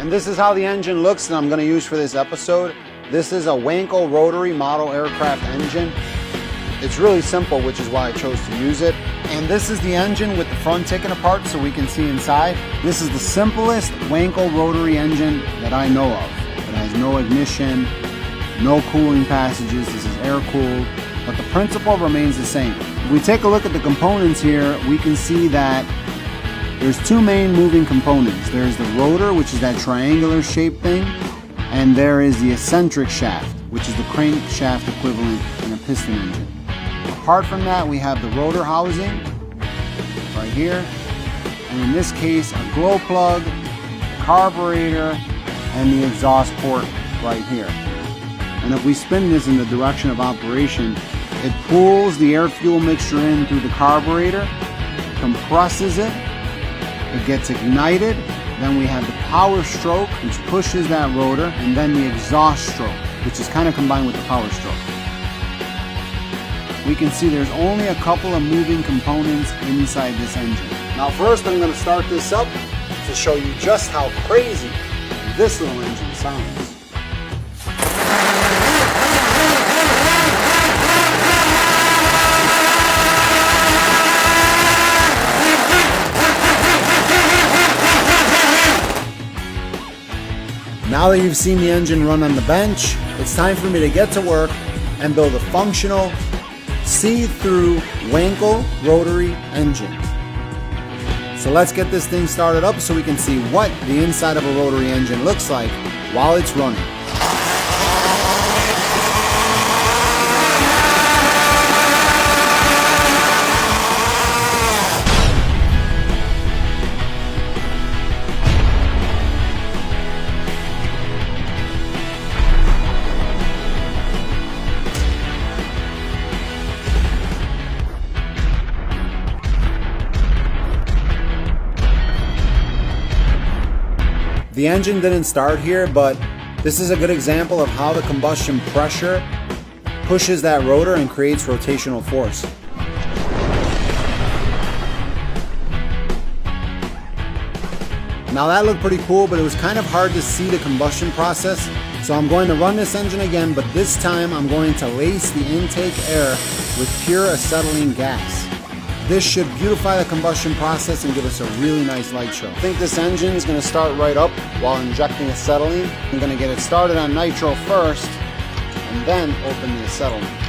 And this is how the engine looks that I'm going to use for this episode. This is a Wankel rotary model aircraft engine. It's really simple, which is why I chose to use it. And this is the engine with the front taken apart so we can see inside. This is the simplest Wankel rotary engine that I know of. It has no ignition, no cooling passages. This is air cooled, but the principle remains the same. If we take a look at the components here, we can see that there's two main moving components. There's the rotor, which is that triangular shaped thing, and there is the eccentric shaft, which is the crankshaft equivalent in a piston engine. Apart from that, we have the rotor housing right here, and in this case, a glow plug, carburetor, and the exhaust port right here. And if we spin this in the direction of operation, it pulls the air-fuel mixture in through the carburetor, compresses it, it gets ignited, then we have the power stroke, which pushes that rotor, and then the exhaust stroke, which is kind of combined with the power stroke. We can see there's only a couple of moving components inside this engine. Now first I'm going to start this up to show you just how crazy this little engine sounds. Now that you've seen the engine run on the bench, it's time for me to get to work and build a functional, see-through Wankel rotary engine. So let's get this thing started up so we can see what the inside of a rotary engine looks like while it's running. The engine didn't start here, but this is a good example of how the combustion pressure pushes that rotor and creates rotational force. Now that looked pretty cool, but it was kind of hard to see the combustion process. So I'm going to run this engine again, but this time I'm going to lace the intake air with pure acetylene gas. This should beautify the combustion process and give us a really nice light show. I think this engine is going to start right up while injecting acetylene. I'm going to get it started on nitro first and then open the acetylene.